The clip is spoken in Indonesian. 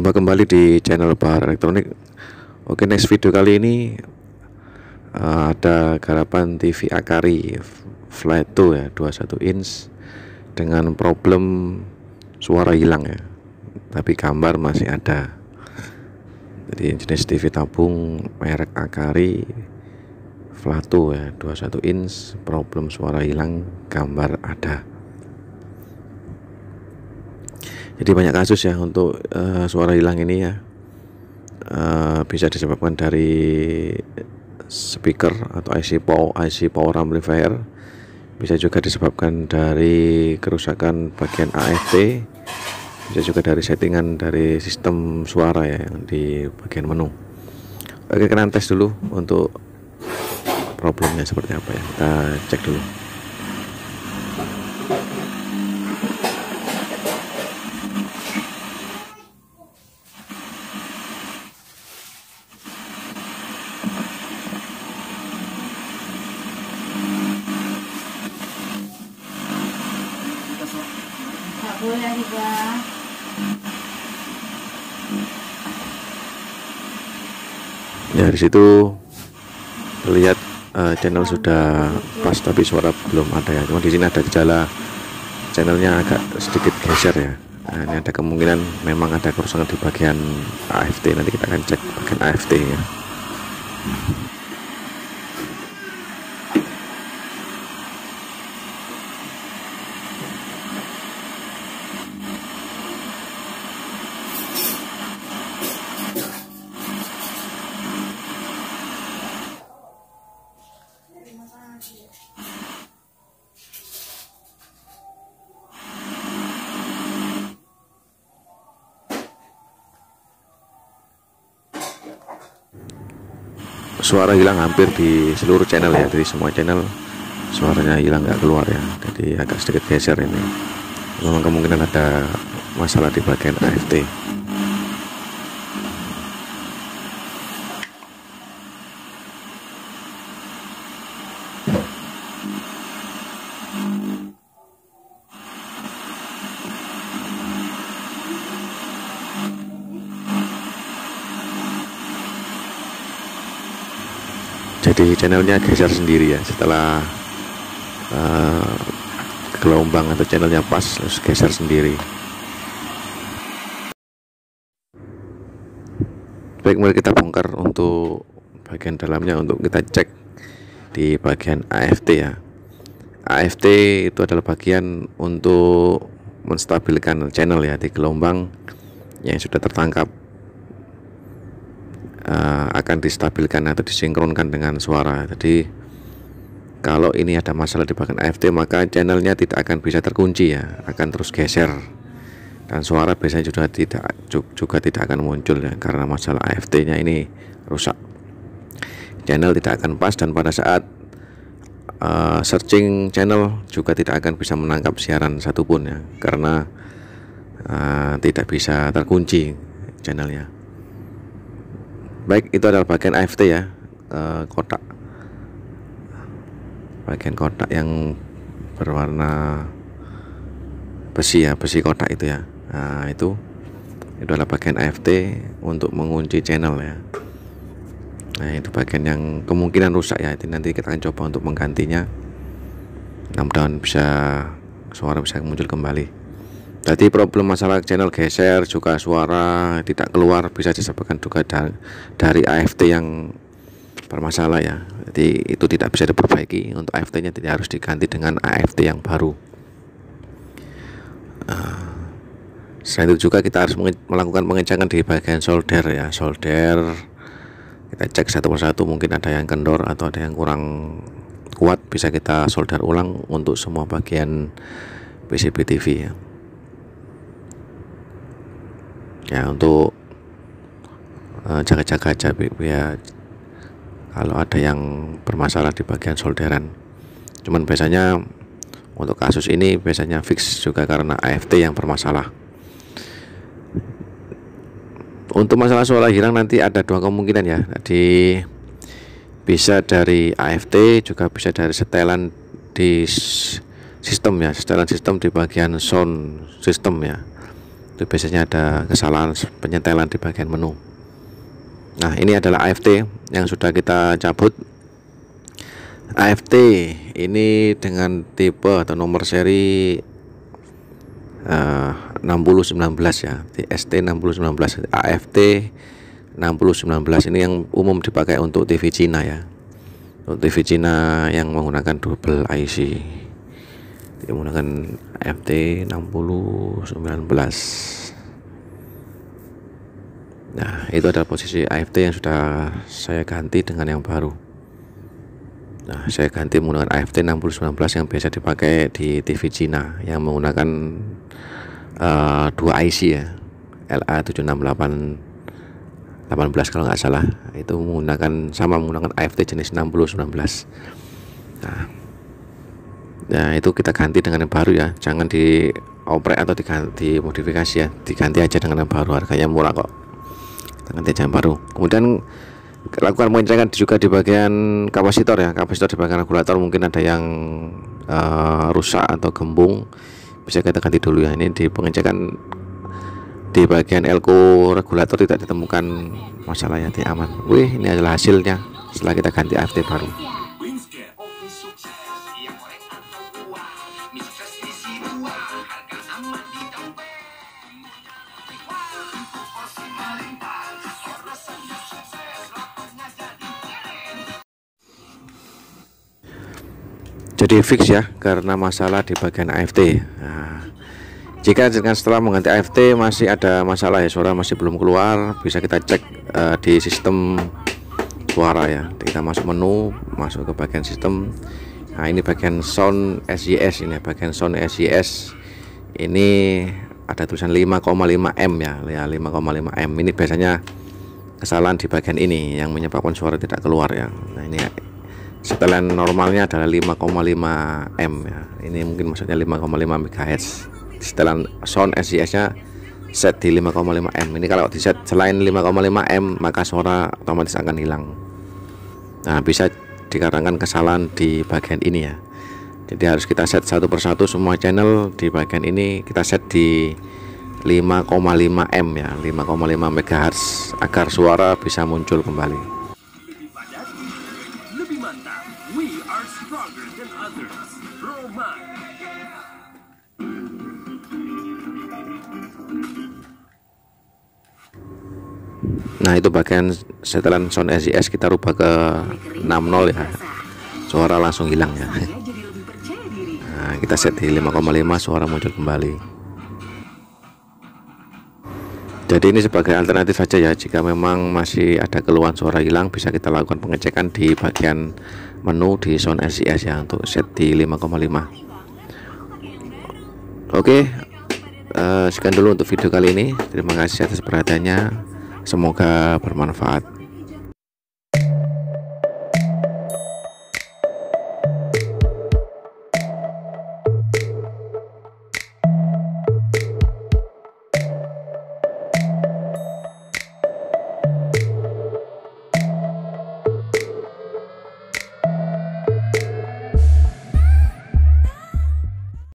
Jumpa kembali di channel Bahar Elektronik. Oke, next video kali ini ada garapan TV Akari Flat 2 ya, 21 inch dengan problem suara hilang ya, tapi gambar masih ada. Jadi jenis TV tabung merek Akari Flat 2 ya, 21 inch, problem suara hilang, gambar ada. Jadi banyak kasus ya untuk suara hilang ini ya, bisa disebabkan dari speaker atau IC power amplifier, bisa juga disebabkan dari kerusakan bagian AFT, bisa juga dari settingan dari sistem suara ya yang di bagian menu. Oke, kita tes dulu untuk problemnya seperti apa ya, kita cek dulu. Boleh juga. Ya, di situ terlihat channel sudah pas tapi suara belum ada ya. Cuma di sini ada gejala channelnya agak sedikit geser ya. Nah, ini ada kemungkinan memang ada kerusakan di bagian AFT. Nanti kita akan cek bagian AFT ya. Suara hilang hampir di seluruh channel ya, jadi semua channel suaranya hilang, nggak keluar ya, jadi agak sedikit geser ini. Memang kemungkinan ada masalah di bagian AFT. Jadi channelnya geser sendiri ya, setelah gelombang atau channelnya pas terus geser sendiri. Baik, mari kita bongkar untuk bagian dalamnya, untuk kita cek di bagian AFT ya. AFT itu adalah bagian untuk menstabilkan channel ya, di gelombang yang sudah tertangkap akan distabilkan atau disinkronkan dengan suara. Jadi kalau ini ada masalah di bagian AFT, maka channelnya tidak akan bisa terkunci ya, akan terus geser, dan suara biasanya juga tidak akan muncul ya, karena masalah AFT-nya ini rusak. Channel tidak akan pas, dan pada saat searching channel juga tidak akan bisa menangkap siaran satupun ya, karena tidak bisa terkunci channelnya. Baik, itu adalah bagian AFT ya, kotak, bagian kotak yang berwarna besi ya, besi kotak itu ya. Nah, itu adalah bagian AFT untuk mengunci channel ya. Nah, itu bagian yang kemungkinan rusak ya, itu nanti kita akan coba untuk menggantinya. Mudah-mudahan suara bisa muncul kembali. Jadi problem masalah channel geser, juga suara tidak keluar, bisa disebabkan juga dari AFT yang bermasalah ya. Jadi itu tidak bisa diperbaiki. Untuk AFT-nya tidak harus diganti dengan AFT yang baru. Selain itu juga kita harus melakukan pengecekan di bagian solder ya. Solder kita cek satu persatu, mungkin ada yang kendor atau ada yang kurang kuat, bisa kita solder ulang untuk semua bagian PCB TV ya. Ya, untuk jaga-jaga aja ya, kalau ada yang bermasalah di bagian solderan. Cuman biasanya untuk kasus ini biasanya fix juga karena AFT yang bermasalah. Untuk masalah suara hilang nanti ada dua kemungkinan ya, jadi bisa dari AFT, juga bisa dari setelan di sistem ya, setelan sistem di bagian sound system ya. Itu itu biasanya ada kesalahan penyetelan di bagian menu. Nah, ini adalah AFT yang sudah kita cabut. AFT ini dengan tipe atau nomor seri 6019 ya, TST 6019, AFT 6019 ini yang umum dipakai untuk TV Cina ya. Untuk TV Cina yang menggunakan double IC, dia menggunakan AFT 6019. Nah, itu adalah posisi AFT yang sudah saya ganti dengan yang baru. Nah, saya ganti menggunakan AFT 6019 yang biasa dipakai di TV Cina yang menggunakan 2 IC ya, LA76818 kalau nggak salah. Itu menggunakan AFT jenis 6019. Nah, itu kita ganti dengan yang baru ya. Jangan dioprek atau diganti modifikasi ya, diganti aja dengan yang baru, harganya murah kok. Ganti aja yang baru. Kemudian lakukan pengecekan juga di bagian kapasitor ya. Kapasitor di bagian regulator mungkin ada yang rusak atau gembung, bisa kita ganti dulu ya. Ini di pengecekan di bagian elko regulator tidak ditemukan masalahnya, aman. Wih, ini adalah hasilnya setelah kita ganti AFT baru. Jadi fix ya, karena masalah di bagian AFT. Nah, jika setelah mengganti AFT masih ada masalah ya, suara masih belum keluar, bisa kita cek di sistem suara ya. Kita masuk menu, masuk ke bagian sistem. Nah, ini bagian sound SYS, ini bagian sound SYS. Ini ada tulisan 5,5 M ya, 5,5 M. Ini biasanya kesalahan di bagian ini yang menyebabkan suara tidak keluar ya. Nah, ini setelan normalnya adalah 5,5 M ya. Ini mungkin maksudnya 5,5 MHz. Setelan sound SYS nya set di 5,5 M. Ini kalau di set selain 5,5 M maka suara otomatis akan hilang. Nah, bisa dikarenakan kesalahan di bagian ini ya. Jadi harus kita set satu persatu semua channel di bagian ini, kita set di 5,5 M ya, 5,5 MHz agar suara bisa muncul kembali. Nah, itu bagian setelan sound SYS kita rubah ke 60 ya, suara langsung hilang ya. Nah, kita set di 5,5, suara muncul kembali. Jadi ini sebagai alternatif saja ya, jika memang masih ada keluhan suara hilang, bisa kita lakukan pengecekan di bagian menu di sound SYS ya, untuk set di 5,5. Oke, sekian dulu untuk video kali ini. Terima kasih atas perhatiannya, semoga bermanfaat.